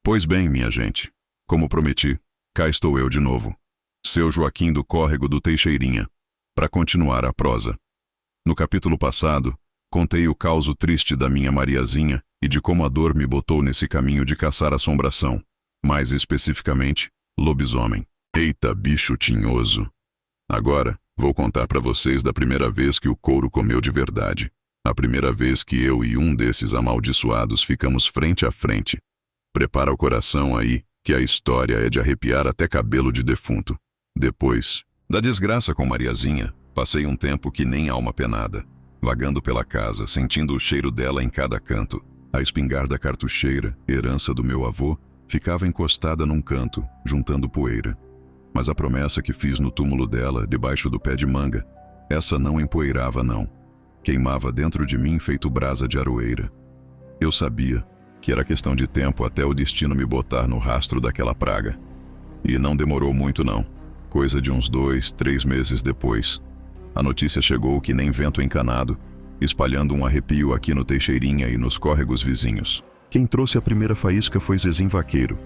Pois bem, minha gente, como prometi, cá estou eu de novo, seu Joaquim do Córrego do Teixeirinha, para continuar a prosa. No capítulo passado, contei o causo triste da minha Mariazinha e de como a dor me botou nesse caminho de caçar assombração, mais especificamente, lobisomem. Eita, bicho tinhoso! Agora, vou contar para vocês da primeira vez que o couro comeu de verdade. A primeira vez que eu e um desses amaldiçoados ficamos frente a frente. Prepara o coração aí, que a história é de arrepiar até cabelo de defunto. Depois da desgraça com Mariazinha, passei um tempo que nem alma penada, vagando pela casa, sentindo o cheiro dela em cada canto. A espingarda cartucheira, herança do meu avô, ficava encostada num canto, juntando poeira. Mas a promessa que fiz no túmulo dela, debaixo do pé de manga, essa não empoeirava não. Queimava dentro de mim feito brasa de aroeira. Eu sabia que era questão de tempo até o destino me botar no rastro daquela praga. E não demorou muito não. Coisa de uns 2, 3 meses depois. A notícia chegou que nem vento encanado, espalhando um arrepio aqui no Teixeirinha e nos córregos vizinhos. Quem trouxe a primeira faísca foi Zezim Vaqueiro,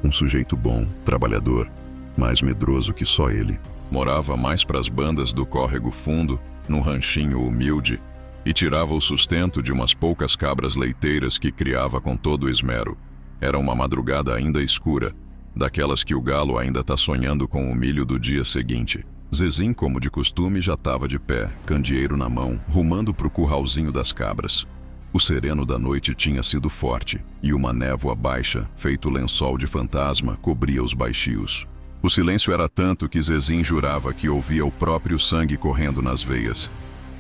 um sujeito bom, trabalhador, mais medroso que só ele. Morava mais pras bandas do córrego fundo, num ranchinho humilde, e tirava o sustento de umas poucas cabras leiteiras que criava com todo o esmero. Era uma madrugada ainda escura, daquelas que o galo ainda tá sonhando com o milho do dia seguinte. Zezim, como de costume, já tava de pé, candeeiro na mão, rumando pro curralzinho das cabras. O sereno da noite tinha sido forte, e uma névoa baixa, feito lençol de fantasma, cobria os baixios. O silêncio era tanto que Zezim jurava que ouvia o próprio sangue correndo nas veias.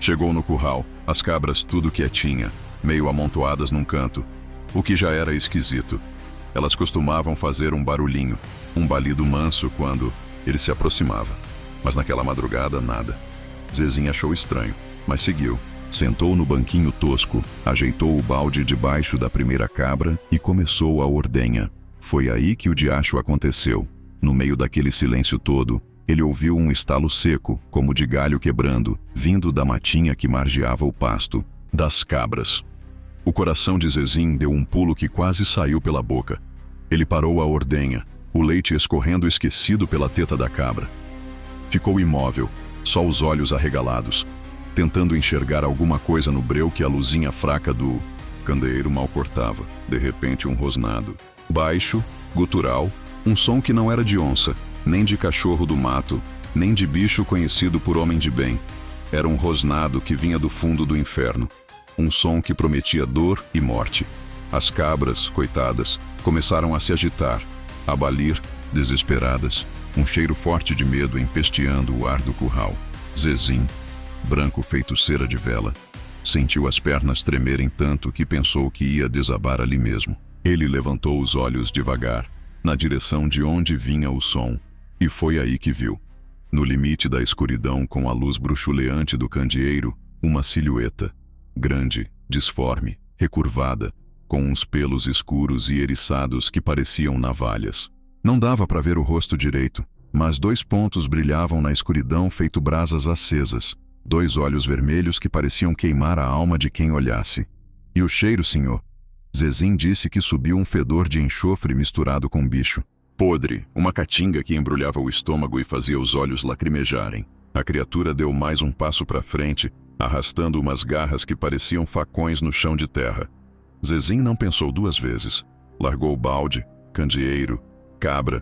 Chegou no curral, as cabras tudo quietinha, meio amontoadas num canto, o que já era esquisito. Elas costumavam fazer um barulhinho, um balido manso quando ele se aproximava. Mas naquela madrugada, nada. Zezim achou estranho, mas seguiu. Sentou no banquinho tosco, ajeitou o balde debaixo da primeira cabra e começou a ordenha. Foi aí que o diacho aconteceu. No meio daquele silêncio todo, ele ouviu um estalo seco, como de galho quebrando, vindo da matinha que margeava o pasto, das cabras. O coração de Zezim deu um pulo que quase saiu pela boca. Ele parou a ordenha, o leite escorrendo esquecido pela teta da cabra. Ficou imóvel, só os olhos arregalados, tentando enxergar alguma coisa no breu que a luzinha fraca do candeeiro mal cortava. De repente um rosnado, baixo, gutural, um som que não era de onça, nem de cachorro do mato, nem de bicho conhecido por homem de bem. Era um rosnado que vinha do fundo do inferno. Um som que prometia dor e morte. As cabras, coitadas, começaram a se agitar, a balir, desesperadas. Um cheiro forte de medo empesteando o ar do curral. Zezim, branco feito cera de vela, sentiu as pernas tremerem tanto que pensou que ia desabar ali mesmo. Ele levantou os olhos devagar, na direção de onde vinha o som, e foi aí que viu, no limite da escuridão com a luz bruxuleante do candeeiro, uma silhueta, grande, disforme, recurvada, com uns pelos escuros e eriçados que pareciam navalhas. Não dava para ver o rosto direito, mas 2 pontos brilhavam na escuridão feito brasas acesas, 2 olhos vermelhos que pareciam queimar a alma de quem olhasse. E o cheiro, senhor? Zezim disse que subiu um fedor de enxofre misturado com bicho. Podre, uma caatinga que embrulhava o estômago e fazia os olhos lacrimejarem. A criatura deu mais um passo para frente, arrastando umas garras que pareciam facões no chão de terra. Zezim não pensou 2 vezes. Largou o balde, candeeiro, cabra,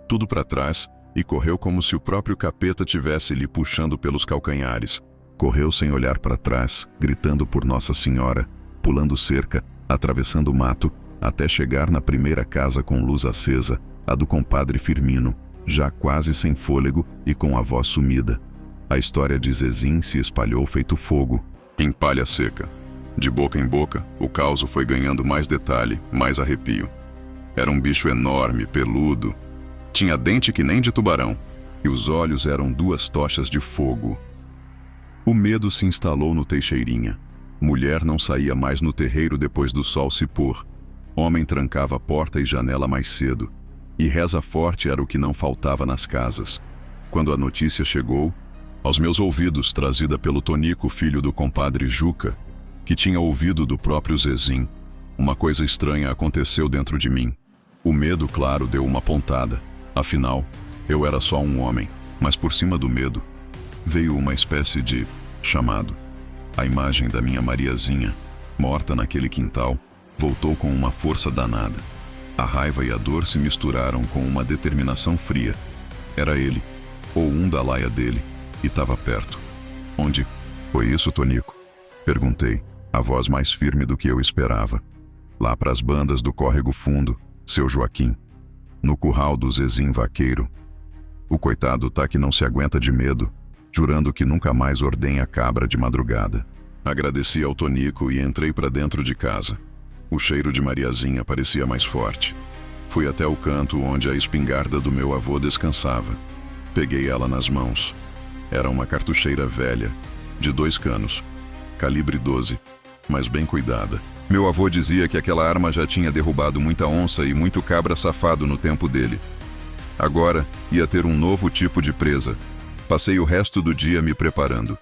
tudo para trás e correu como se o próprio capeta tivesse lhe puxando pelos calcanhares. Correu sem olhar para trás, gritando por Nossa Senhora, pulando cerca, atravessando o mato, até chegar na primeira casa com luz acesa, a do compadre Firmino, já quase sem fôlego e com a voz sumida. A história de Zezim se espalhou feito fogo, em palha seca. De boca em boca, o caos foi ganhando mais detalhe, mais arrepio. Era um bicho enorme, peludo. Tinha dente que nem de tubarão, e os olhos eram 2 tochas de fogo. O medo se instalou no Teixeirinha. Mulher não saía mais no terreiro depois do sol se pôr. Homem trancava porta e janela mais cedo. E reza forte era o que não faltava nas casas. Quando a notícia chegou, aos meus ouvidos, trazida pelo Tonico, filho do compadre Juca, que tinha ouvido do próprio Zezim, uma coisa estranha aconteceu dentro de mim. O medo, claro, deu uma pontada. Afinal, eu era só um homem, mas por cima do medo veio uma espécie de chamado. A imagem da minha Mariazinha, morta naquele quintal, voltou com uma força danada. A raiva e a dor se misturaram com uma determinação fria. Era ele, ou um da laia dele, e estava perto. Onde? Foi isso, Tonico? Perguntei, a voz mais firme do que eu esperava. Lá pras bandas do córrego fundo, seu Joaquim. No curral do Zezim vaqueiro. O coitado tá que não se aguenta de medo, jurando que nunca mais ordenha cabra de madrugada. Agradeci ao Tonico e entrei para dentro de casa. O cheiro de Mariazinha parecia mais forte. Fui até o canto onde a espingarda do meu avô descansava. Peguei ela nas mãos. Era uma cartucheira velha, de 2 canos, calibre 12, mas bem cuidada. Meu avô dizia que aquela arma já tinha derrubado muita onça e muito cabra safado no tempo dele. Agora ia ter um novo tipo de presa. Passei o resto do dia me preparando.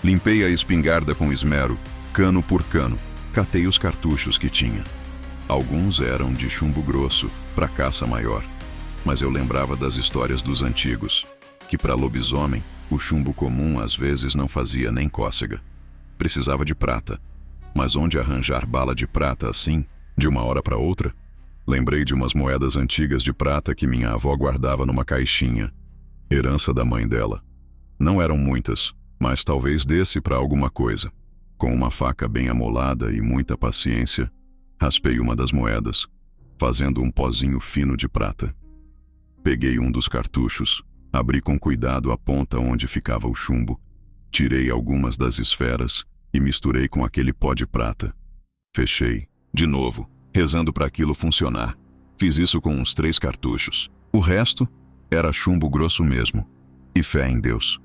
Limpei a espingarda com esmero, cano por cano. Catei os cartuchos que tinha. Alguns eram de chumbo grosso, para caça maior. Mas eu lembrava das histórias dos antigos, que para lobisomem, o chumbo comum às vezes não fazia nem cócega. Precisava de prata. Mas onde arranjar bala de prata assim, de uma hora para outra? Lembrei de umas moedas antigas de prata que minha avó guardava numa caixinha. Herança da mãe dela. Não eram muitas, mas talvez desse para alguma coisa. Com uma faca bem amolada e muita paciência, raspei uma das moedas, fazendo um pozinho fino de prata. Peguei um dos cartuchos, abri com cuidado a ponta onde ficava o chumbo, tirei algumas das esferas e misturei com aquele pó de prata. Fechei, de novo, rezando para aquilo funcionar. Fiz isso com uns 3 cartuchos. O resto era chumbo grosso mesmo, e fé em Deus.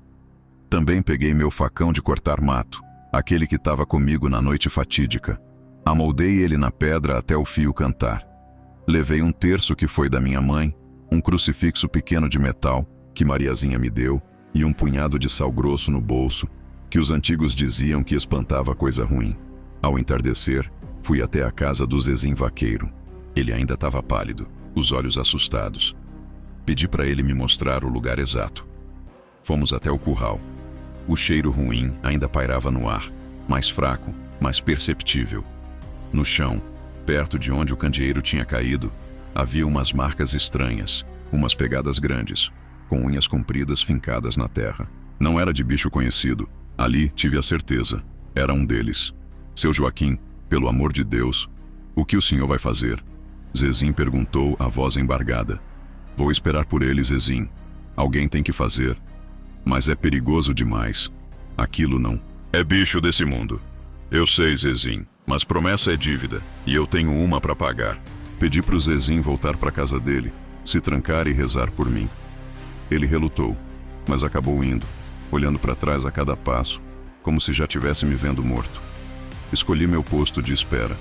Também peguei meu facão de cortar mato, aquele que estava comigo na noite fatídica. Amoldei ele na pedra até o fio cantar. Levei um terço que foi da minha mãe, um crucifixo pequeno de metal, que Mariazinha me deu, e um punhado de sal grosso no bolso, que os antigos diziam que espantava coisa ruim. Ao entardecer, fui até a casa do Zezim vaqueiro. Ele ainda estava pálido, os olhos assustados. Pedi para ele me mostrar o lugar exato. Fomos até o curral. O cheiro ruim ainda pairava no ar, mais fraco, mais perceptível. No chão, perto de onde o candeeiro tinha caído, havia umas marcas estranhas, umas pegadas grandes, com unhas compridas fincadas na terra. Não era de bicho conhecido. Ali tive a certeza. Era um deles. Seu Joaquim, pelo amor de Deus, o que o senhor vai fazer? Zezim perguntou, a voz embargada. Vou esperar por ele, Zezim. Alguém tem que fazer. Mas é perigoso demais. Aquilo não é bicho desse mundo. Eu sei, Zezim, mas promessa é dívida, e eu tenho uma para pagar. Pedi pro Zezim voltar para casa dele, se trancar e rezar por mim. Ele relutou, mas acabou indo, olhando para trás a cada passo, como se já tivesse me vendo morto. Escolhi meu posto de espera.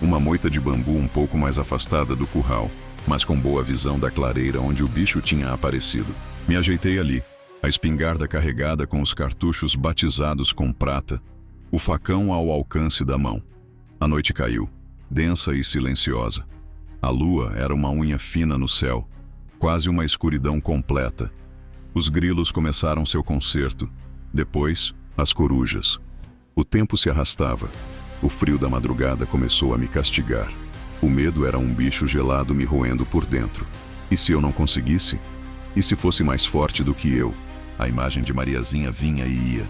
Uma moita de bambu um pouco mais afastada do curral, mas com boa visão da clareira onde o bicho tinha aparecido. Me ajeitei ali, a espingarda carregada com os cartuchos batizados com prata, o facão ao alcance da mão. A noite caiu, densa e silenciosa. A lua era uma unha fina no céu, quase uma escuridão completa. Os grilos começaram seu concerto, depois as corujas. O tempo se arrastava. O frio da madrugada começou a me castigar. O medo era um bicho gelado me roendo por dentro. E se eu não conseguisse? E se fosse mais forte do que eu? A imagem de Mariazinha vinha e ia,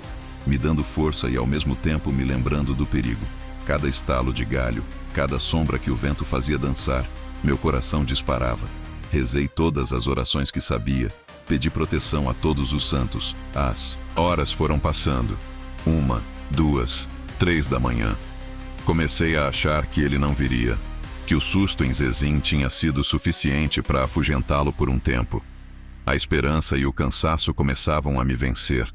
me dando força e ao mesmo tempo me lembrando do perigo. Cada estalo de galho, cada sombra que o vento fazia dançar, meu coração disparava. Rezei todas as orações que sabia, pedi proteção a todos os santos. As horas foram passando. 1, 2, 3 da manhã. Comecei a achar que ele não viria, que o susto em Zezim tinha sido suficiente para afugentá-lo por um tempo. A esperança e o cansaço começavam a me vencer.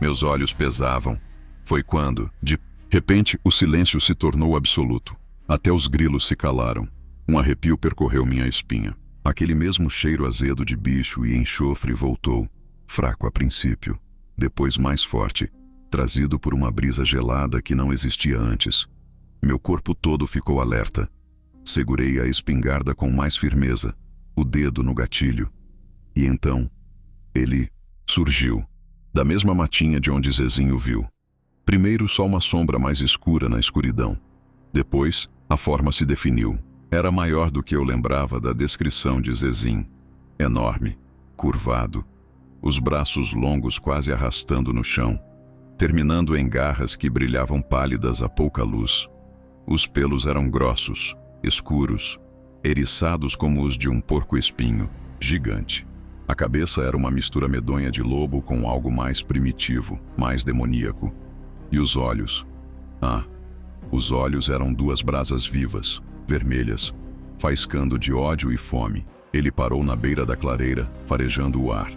Meus olhos pesavam. Foi quando, de repente, o silêncio se tornou absoluto. Até os grilos se calaram. Um arrepio percorreu minha espinha. Aquele mesmo cheiro azedo de bicho e enxofre voltou, fraco a princípio, depois mais forte, trazido por uma brisa gelada que não existia antes. Meu corpo todo ficou alerta. Segurei a espingarda com mais firmeza, o dedo no gatilho. E então, ele surgiu, da mesma matinha de onde Zezinho viu. Primeiro só uma sombra mais escura na escuridão. Depois, a forma se definiu. Era maior do que eu lembrava da descrição de Zezinho. Enorme, curvado, os braços longos quase arrastando no chão, terminando em garras que brilhavam pálidas a pouca luz. Os pelos eram grossos, escuros, eriçados como os de um porco-espinho, gigante. A cabeça era uma mistura medonha de lobo com algo mais primitivo, mais demoníaco. E os olhos? Os olhos eram duas brasas vivas, vermelhas, faiscando de ódio e fome. Ele parou na beira da clareira, farejando o ar.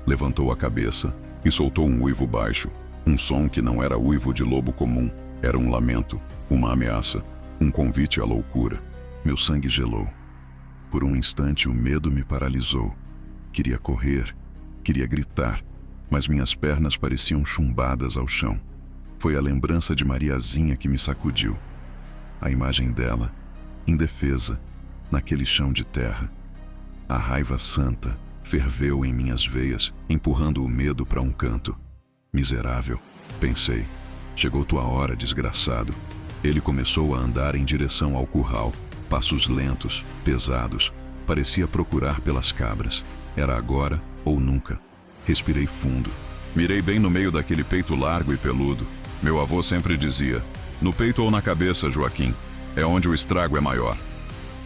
Levantou a cabeça e soltou um uivo baixo, um som que não era uivo de lobo comum, era um lamento, uma ameaça, um convite à loucura. Meu sangue gelou. Por um instante o medo me paralisou. Queria correr, queria gritar, mas minhas pernas pareciam chumbadas ao chão. Foi a lembrança de Mariazinha que me sacudiu. A imagem dela, indefesa, naquele chão de terra. A raiva santa ferveu em minhas veias, empurrando o medo para um canto. Miserável, pensei. Chegou tua hora, desgraçado. Ele começou a andar em direção ao curral. Passos lentos, pesados. Parecia procurar pelas cabras. Era agora ou nunca. Respirei fundo. Mirei bem no meio daquele peito largo e peludo. Meu avô sempre dizia: no peito ou na cabeça, Joaquim, é onde o estrago é maior.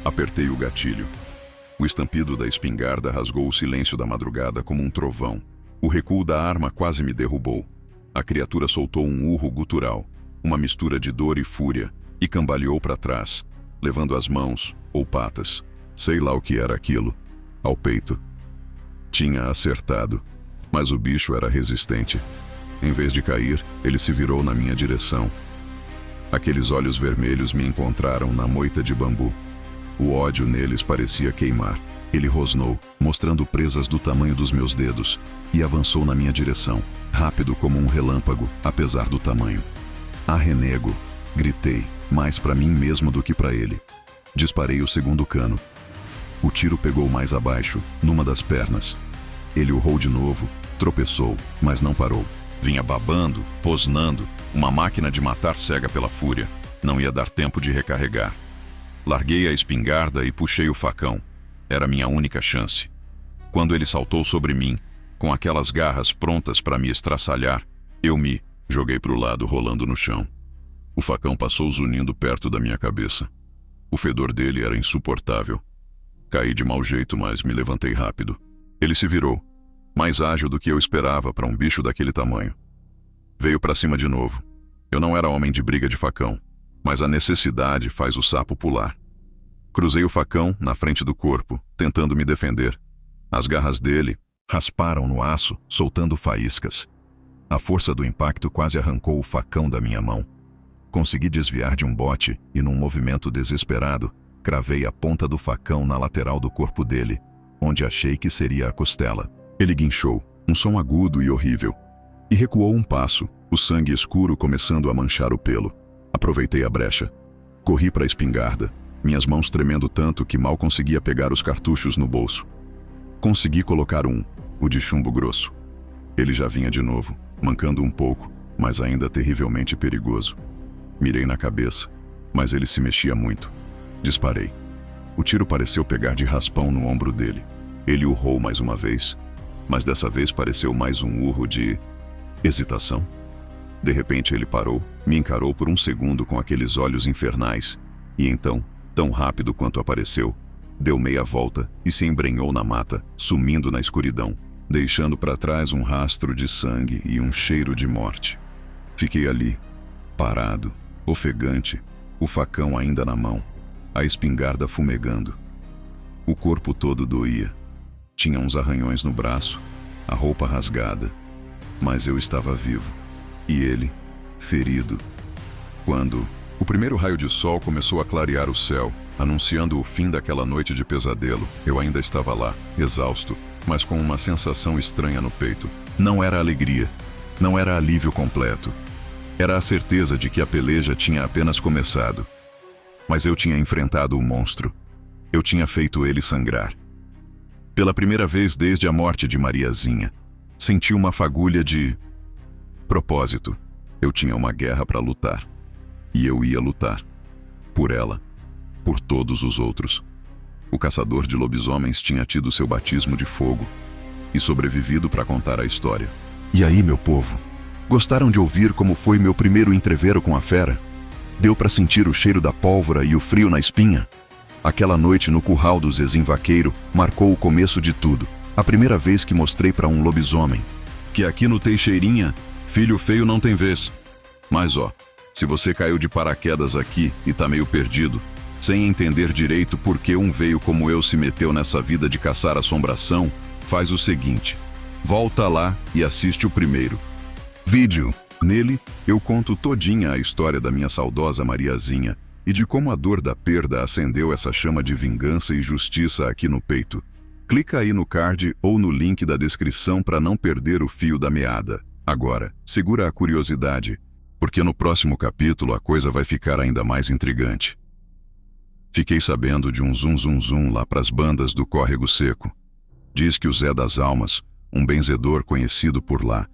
Apertei o gatilho. O estampido da espingarda rasgou o silêncio da madrugada como um trovão. O recuo da arma quase me derrubou. A criatura soltou um urro gutural, uma mistura de dor e fúria, e cambaleou para trás, levando as mãos, ou patas, sei lá o que era aquilo, ao peito. Tinha acertado, mas o bicho era resistente. Em vez de cair, ele se virou na minha direção. Aqueles olhos vermelhos me encontraram na moita de bambu. O ódio neles parecia queimar. Ele rosnou, mostrando presas do tamanho dos meus dedos, e avançou na minha direção, rápido como um relâmpago, apesar do tamanho. Renego, gritei, mais para mim mesmo do que para ele. Disparei o segundo cano. O tiro pegou mais abaixo, numa das pernas. Ele urrou de novo, tropeçou, mas não parou. Vinha babando, rosnando, uma máquina de matar cega pela fúria. Não ia dar tempo de recarregar. Larguei a espingarda e puxei o facão. Era minha única chance. Quando ele saltou sobre mim, com aquelas garras prontas para me estraçalhar, eu me joguei para o lado, rolando no chão. O facão passou zunindo perto da minha cabeça. O fedor dele era insuportável. Caí de mau jeito, mas me levantei rápido. Ele se virou, mais ágil do que eu esperava para um bicho daquele tamanho. Veio para cima de novo. Eu não era homem de briga de facão, mas a necessidade faz o sapo pular. Cruzei o facão na frente do corpo, tentando me defender. As garras dele rasparam no aço, soltando faíscas. A força do impacto quase arrancou o facão da minha mão. Consegui desviar de um bote e, num movimento desesperado, cravei a ponta do facão na lateral do corpo dele, onde achei que seria a costela. Ele guinchou, um som agudo e horrível, e recuou um passo, o sangue escuro começando a manchar o pelo. Aproveitei a brecha. Corri para a espingarda, minhas mãos tremendo tanto que mal conseguia pegar os cartuchos no bolso. Consegui colocar um, o de chumbo grosso. Ele já vinha de novo, mancando um pouco, mas ainda terrivelmente perigoso. Mirei na cabeça, mas ele se mexia muito. Disparei. O tiro pareceu pegar de raspão no ombro dele. Ele urrou mais uma vez, mas dessa vez pareceu mais um urro de hesitação. De repente ele parou, me encarou por um segundo com aqueles olhos infernais, e então, tão rápido quanto apareceu, deu meia volta e se embrenhou na mata, sumindo na escuridão, deixando para trás um rastro de sangue e um cheiro de morte. Fiquei ali, parado, ofegante, o facão ainda na mão, a espingarda fumegando. O corpo todo doía. Tinha uns arranhões no braço, a roupa rasgada, mas eu estava vivo. E ele, ferido. Quando o primeiro raio de sol começou a clarear o céu, anunciando o fim daquela noite de pesadelo, eu ainda estava lá, exausto, mas com uma sensação estranha no peito. Não era alegria, não era alívio completo. Era a certeza de que a peleja tinha apenas começado. Mas eu tinha enfrentado o monstro. Eu tinha feito ele sangrar. Pela primeira vez desde a morte de Mariazinha, senti uma fagulha de propósito. Eu tinha uma guerra para lutar. E eu ia lutar. Por ela. Por todos os outros. O caçador de lobisomens tinha tido seu batismo de fogo e sobrevivido para contar a história. E aí, meu povo? Gostaram de ouvir como foi meu primeiro entrevero com a fera? Deu para sentir o cheiro da pólvora e o frio na espinha? Aquela noite no curral do Zezinho Vaqueiro marcou o começo de tudo. A primeira vez que mostrei para um lobisomem que aqui no Teixeirinha, filho feio não tem vez. Mas ó, se você caiu de paraquedas aqui e tá meio perdido, sem entender direito por que um veio como eu se meteu nessa vida de caçar assombração, faz o seguinte: volta lá e assiste o primeiro vídeo. Nele, eu conto todinha a história da minha saudosa Mariazinha e de como a dor da perda acendeu essa chama de vingança e justiça aqui no peito. Clica aí no card ou no link da descrição para não perder o fio da meada. Agora, segura a curiosidade, porque no próximo capítulo a coisa vai ficar ainda mais intrigante. Fiquei sabendo de um zum lá pras bandas do Córrego Seco. Diz que o Zé das Almas, um benzedor conhecido por lá,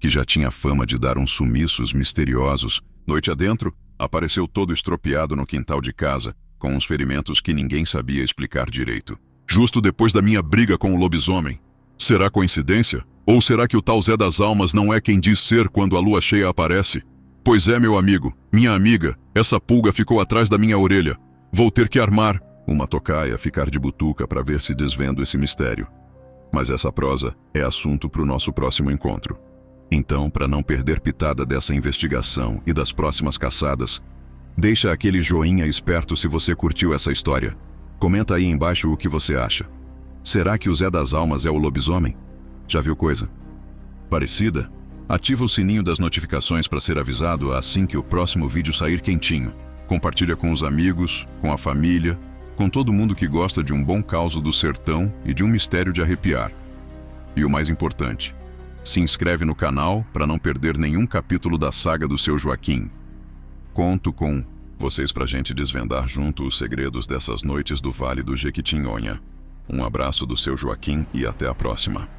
que já tinha fama de dar uns sumiços misteriosos, noite adentro, apareceu todo estropiado no quintal de casa, com uns ferimentos que ninguém sabia explicar direito. Justo depois da minha briga com o lobisomem. Será coincidência? Ou será que o tal Zé das Almas não é quem diz ser quando a lua cheia aparece? Pois é, meu amigo, minha amiga, essa pulga ficou atrás da minha orelha. Vou ter que armar uma tocaia, ficar de butuca para ver se desvendo esse mistério. Mas essa prosa é assunto para o nosso próximo encontro. Então, para não perder pitada dessa investigação e das próximas caçadas, deixa aquele joinha esperto se você curtiu essa história. Comenta aí embaixo o que você acha. Será que o Zé das Almas é o lobisomem? Já viu coisa parecida? Ativa o sininho das notificações para ser avisado assim que o próximo vídeo sair quentinho. Compartilha com os amigos, com a família, com todo mundo que gosta de um bom causo do sertão e de um mistério de arrepiar. E o mais importante, se inscreve no canal para não perder nenhum capítulo da saga do Seu Joaquim. Conto com vocês pra gente desvendar junto os segredos dessas noites do Vale do Jequitinhonha. Um abraço do Seu Joaquim e até a próxima.